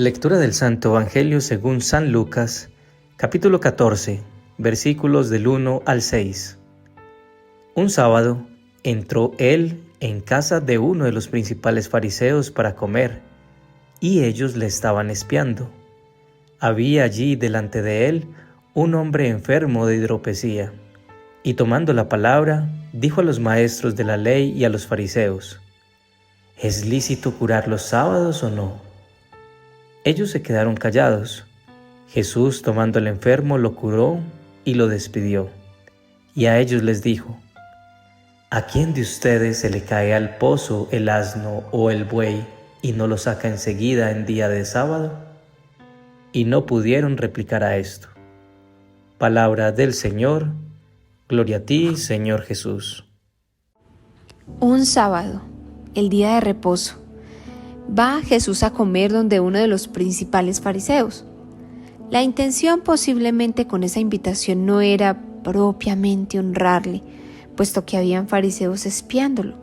Lectura del Santo Evangelio según San Lucas, capítulo 14, versículos del 1 al 6. Un sábado entró él en casa de uno de los principales fariseos para comer, y ellos le estaban espiando. Había allí delante de él un hombre enfermo de hidropesía, y tomando la palabra, dijo a los maestros de la ley y a los fariseos: ¿Es lícito curar los sábados o no? Ellos se quedaron callados. Jesús, tomando al enfermo, lo curó y lo despidió. Y a ellos les dijo: ¿A quién de ustedes se le cae al pozo el asno o el buey y no lo saca enseguida en día de sábado? Y no pudieron replicar a esto. Palabra del Señor. Gloria a ti, Señor Jesús. Un sábado, el día de reposo, va Jesús a comer donde uno de los principales fariseos. La intención posiblemente con esa invitación no era propiamente honrarle, puesto que habían fariseos espiándolo.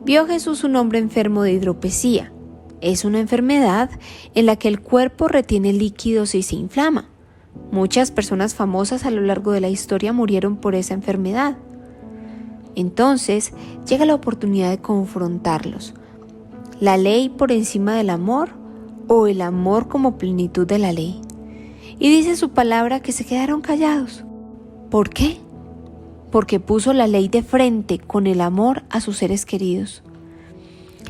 Vio Jesús un hombre enfermo de hidropesía. Es una enfermedad en la que el cuerpo retiene líquidos y se inflama. Muchas personas famosas a lo largo de la historia murieron por esa enfermedad. Entonces llega la oportunidad de confrontarlos. ¿La ley por encima del amor o el amor como plenitud de la ley? Y dice su palabra que se quedaron callados. ¿Por qué? Porque puso la ley de frente con el amor a sus seres queridos.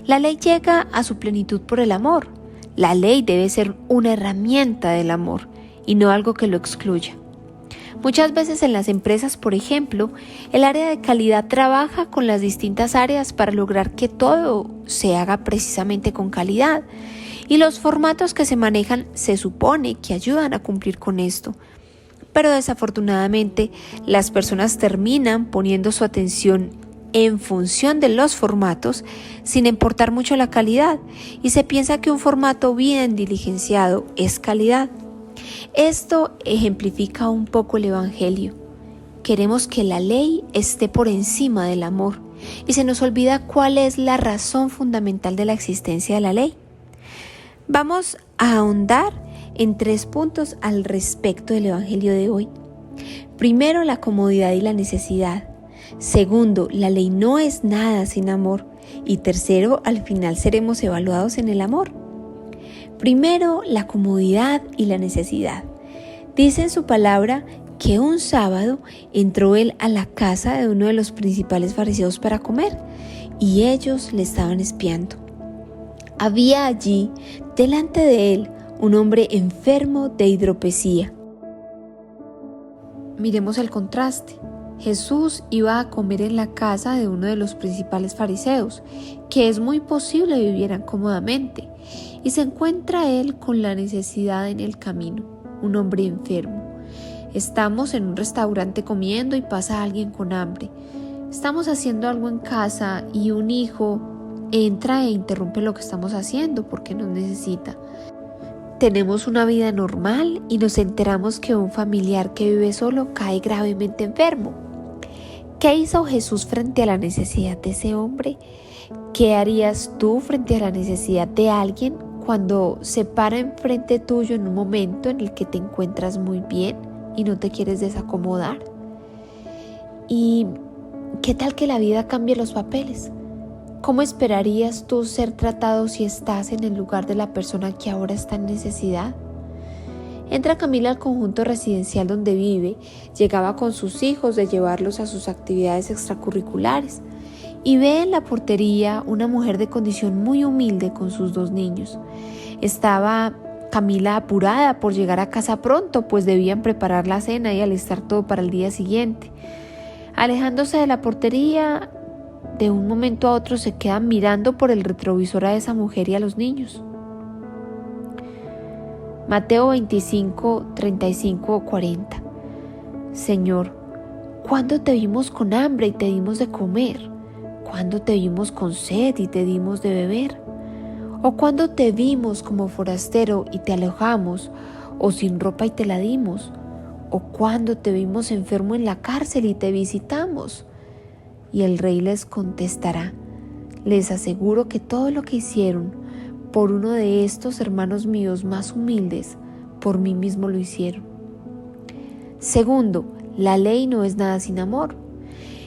La ley llega a su plenitud por el amor. La ley debe ser una herramienta del amor y no algo que lo excluya. Muchas veces en las empresas, por ejemplo, el área de calidad trabaja con las distintas áreas para lograr que todo se haga precisamente con calidad. Y los formatos que se manejan se supone que ayudan a cumplir con esto. Pero desafortunadamente las personas terminan poniendo su atención en función de los formatos sin importar mucho la calidad, y se piensa que un formato bien diligenciado es calidad. Esto ejemplifica un poco el Evangelio. Queremos que la ley esté por encima del amor y se nos olvida cuál es la razón fundamental de la existencia de la ley. Vamos a ahondar en 3 puntos al respecto del Evangelio de hoy. Primero, la comodidad y la necesidad. Segundo, la ley no es nada sin amor. Y tercero, al final seremos evaluados en el amor. Primero, la comodidad y la necesidad. Dice en su palabra que un sábado entró él a la casa de uno de los principales fariseos para comer, y ellos le estaban espiando. Había allí, delante de él, un hombre enfermo de hidropesía. Miremos el contraste. Jesús iba a comer en la casa de uno de los principales fariseos, que es muy posible vivieran cómodamente, y se encuentra él con la necesidad en el camino, un hombre enfermo. Estamos en un restaurante comiendo y pasa alguien con hambre. Estamos haciendo algo en casa y un hijo entra e interrumpe lo que estamos haciendo porque nos necesita. Tenemos una vida normal y nos enteramos que un familiar que vive solo cae gravemente enfermo. ¿Qué hizo Jesús frente a la necesidad de ese hombre? ¿Qué harías tú frente a la necesidad de alguien cuando se para enfrente tuyo en un momento en el que te encuentras muy bien y no te quieres desacomodar? ¿Y qué tal que la vida cambie los papeles? ¿Cómo esperarías tú ser tratado si estás en el lugar de la persona que ahora está en necesidad? Entra Camila al conjunto residencial donde vive, llegaba con sus hijos de llevarlos a sus actividades extracurriculares y ve en la portería una mujer de condición muy humilde con sus 2 niños. Estaba Camila apurada por llegar a casa pronto, pues debían preparar la cena y alistar todo para el día siguiente. Alejándose de la portería, de un momento a otro se queda mirando por el retrovisor a esa mujer y a los niños. Mateo 25, 35, 40. Señor, ¿cuándo te vimos con hambre y te dimos de comer? ¿Cuándo te vimos con sed y te dimos de beber? ¿O cuándo te vimos como forastero y te alojamos, o sin ropa y te la dimos? ¿O cuándo te vimos enfermo en la cárcel y te visitamos? Y el rey les contestará: les aseguro que todo lo que hicieron por uno de estos hermanos míos más humildes, por mí mismo lo hicieron. Segundo, la ley no es nada sin amor.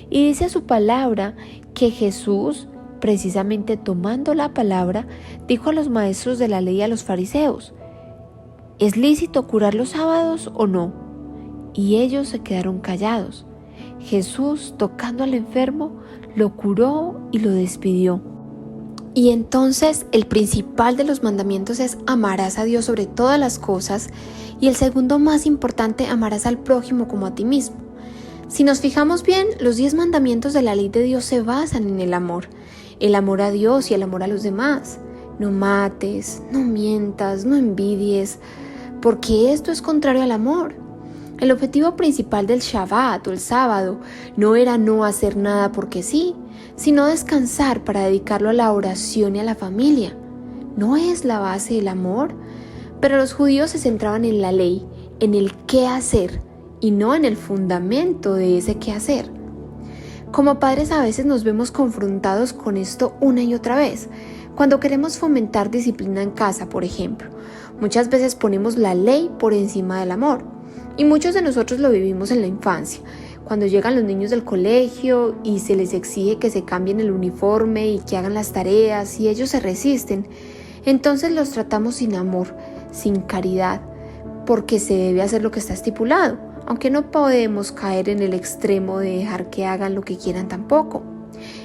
Y dice su palabra que Jesús, precisamente tomando la palabra, dijo a los maestros de la ley y a los fariseos: ¿es lícito curar los sábados o no? Y ellos se quedaron callados. Jesús, tocando al enfermo, lo curó y lo despidió. Y entonces el principal de los mandamientos es: amarás a Dios sobre todas las cosas, y el segundo más importante, amarás al prójimo como a ti mismo. Si nos fijamos bien, los 10 mandamientos de la ley de Dios se basan en el amor a Dios y el amor a los demás. No mates, no mientas, no envidies, porque esto es contrario al amor. El objetivo principal del Shabbat o el sábado no era no hacer nada porque sí, sino descansar para dedicarlo a la oración y a la familia. ¿No es la base del amor? Pero los judíos se centraban en la ley, en el qué hacer, y no en el fundamento de ese qué hacer. Como padres a veces nos vemos confrontados con esto una y otra vez. Cuando queremos fomentar disciplina en casa, por ejemplo, muchas veces ponemos la ley por encima del amor. Y muchos de nosotros lo vivimos en la infancia, cuando llegan los niños del colegio y se les exige que se cambien el uniforme y que hagan las tareas y ellos se resisten. Entonces los tratamos sin amor, sin caridad, porque se debe hacer lo que está estipulado, aunque no podemos caer en el extremo de dejar que hagan lo que quieran tampoco.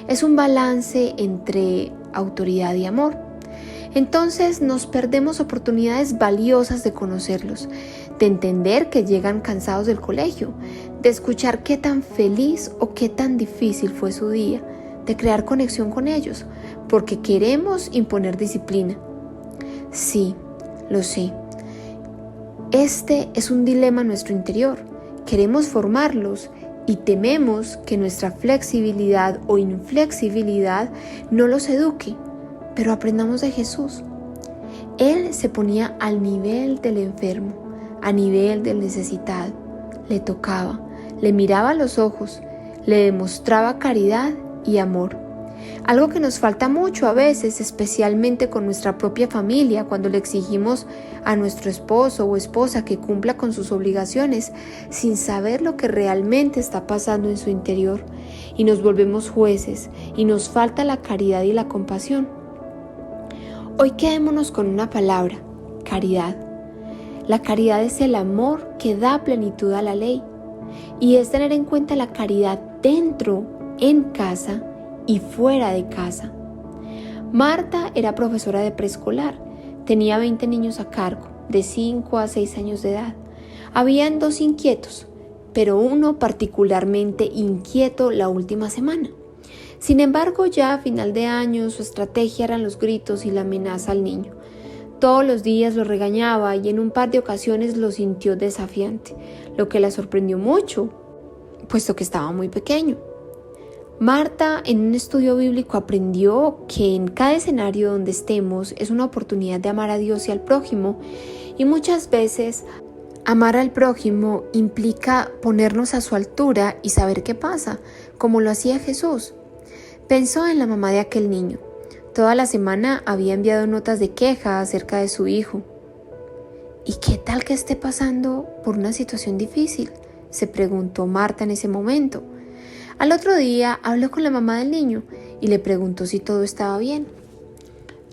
Es un balance entre autoridad y amor. Entonces nos perdemos oportunidades valiosas de conocerlos, de entender que llegan cansados del colegio, de escuchar qué tan feliz o qué tan difícil fue su día, de crear conexión con ellos, porque queremos imponer disciplina. Sí, lo sé. Este es un dilema en nuestro interior. Queremos formarlos y tememos que nuestra flexibilidad o inflexibilidad no los eduque, pero aprendamos de Jesús. Él se ponía al nivel del enfermo, a nivel del necesitado, le tocaba, le miraba a los ojos, le demostraba caridad y amor. Algo que nos falta mucho a veces, especialmente con nuestra propia familia, cuando le exigimos a nuestro esposo o esposa que cumpla con sus obligaciones sin saber lo que realmente está pasando en su interior, y nos volvemos jueces y nos falta la caridad y la compasión. Hoy quedémonos con una palabra: caridad. La caridad es el amor que da plenitud a la ley, y es tener en cuenta la caridad dentro, en casa y fuera de casa. Marta era profesora de preescolar, tenía 20 niños a cargo, de 5 a 6 años de edad. Habían 2 inquietos, pero uno particularmente inquieto la última semana. Sin embargo, ya a final de año su estrategia eran los gritos y la amenaza al niño. Todos los días lo regañaba y en un par de ocasiones lo sintió desafiante, lo que la sorprendió mucho, puesto que estaba muy pequeño. Marta, en un estudio bíblico, aprendió que en cada escenario donde estemos es una oportunidad de amar a Dios y al prójimo, y muchas veces amar al prójimo implica ponernos a su altura y saber qué pasa, como lo hacía Jesús. Pensó en la mamá de aquel niño. Toda la semana había enviado notas de queja acerca de su hijo. ¿Y qué tal que esté pasando por una situación difícil?, se preguntó Marta en ese momento. Al otro día habló con la mamá del niño y le preguntó si todo estaba bien.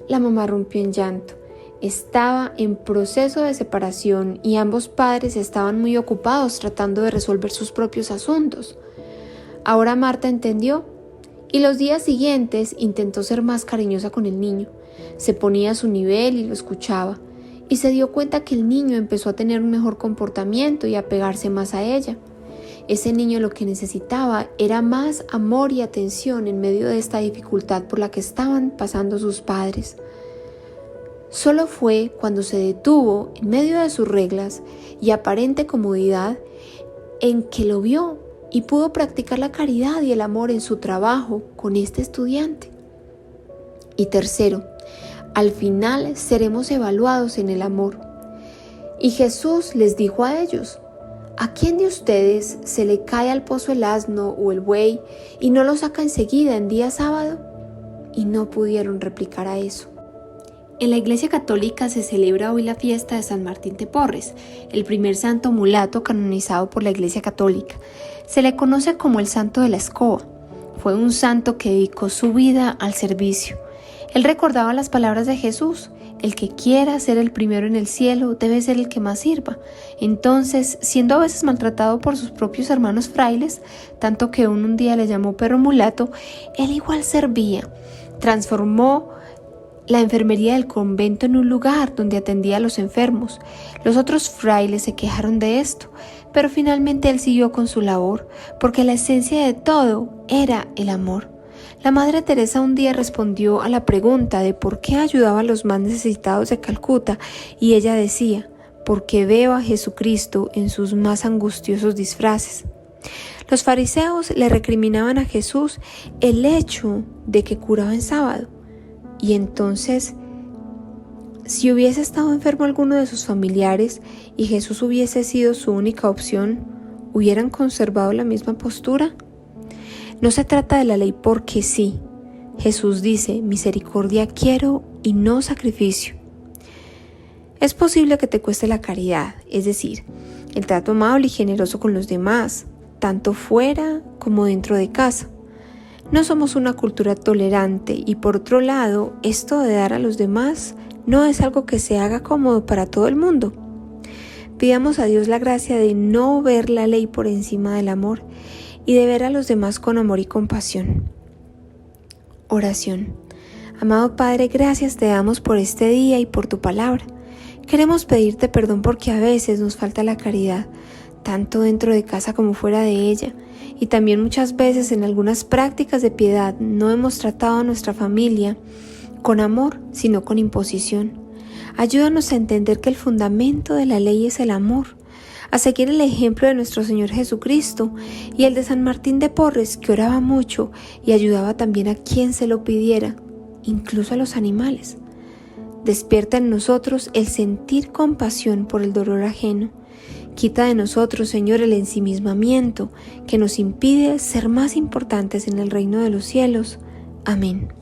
La mamá rompió en llanto. Estaba en proceso de separación y ambos padres estaban muy ocupados tratando de resolver sus propios asuntos. Ahora Marta entendió y los días siguientes intentó ser más cariñosa con el niño. Se ponía a su nivel y lo escuchaba, y se dio cuenta que el niño empezó a tener un mejor comportamiento y a pegarse más a ella. Ese niño lo que necesitaba era más amor y atención en medio de esta dificultad por la que estaban pasando sus padres. Solo fue cuando se detuvo en medio de sus reglas y aparente comodidad en que lo vio y pudo practicar la caridad y el amor en su trabajo con este estudiante. Y tercero, al final seremos evaluados en el amor. Y Jesús les dijo a ellos: ¿a quién de ustedes se le cae al pozo el asno o el buey y no lo saca enseguida en día sábado? Y no pudieron replicar a eso. En la Iglesia Católica se celebra hoy la fiesta de San Martín de Porres, el primer santo mulato canonizado por la Iglesia Católica. Se le conoce como el Santo de la Escoba. Fue un santo que dedicó su vida al servicio. Él recordaba las palabras de Jesús: el que quiera ser el primero en el cielo debe ser el que más sirva. Entonces, siendo a veces maltratado por sus propios hermanos frailes, tanto que un día le llamó perro mulato, él igual servía. Transformó la enfermería del convento en un lugar donde atendía a los enfermos. Los otros frailes se quejaron de esto, pero finalmente él siguió con su labor, porque la esencia de todo era el amor. La Madre Teresa un día respondió a la pregunta de por qué ayudaba a los más necesitados de Calcuta, y ella decía: porque veo a Jesucristo en sus más angustiosos disfraces. Los fariseos le recriminaban a Jesús el hecho de que curaba en sábado. Y entonces, si hubiese estado enfermo alguno de sus familiares y Jesús hubiese sido su única opción, ¿hubieran conservado la misma postura? No se trata de la ley porque sí. Jesús dice: misericordia quiero y no sacrificio. Es posible que te cueste la caridad, es decir, el trato amable y generoso con los demás, tanto fuera como dentro de casa. No somos una cultura tolerante y, por otro lado, esto de dar a los demás no es algo que se haga cómodo para todo el mundo. Pidamos a Dios la gracia de no ver la ley por encima del amor y de ver a los demás con amor y compasión. Oración. Amado Padre, gracias te damos por este día y por tu palabra. Queremos pedirte perdón porque a veces nos falta la caridad, tanto dentro de casa como fuera de ella, y también muchas veces en algunas prácticas de piedad no hemos tratado a nuestra familia con amor, sino con imposición. Ayúdanos a entender que el fundamento de la ley es el amor, a seguir el ejemplo de nuestro Señor Jesucristo y el de San Martín de Porres, que oraba mucho y ayudaba también a quien se lo pidiera, incluso a los animales. Despierta en nosotros el sentir compasión por el dolor ajeno. Quita de nosotros, Señor, el ensimismamiento que nos impide ser más importantes en el reino de los cielos. Amén.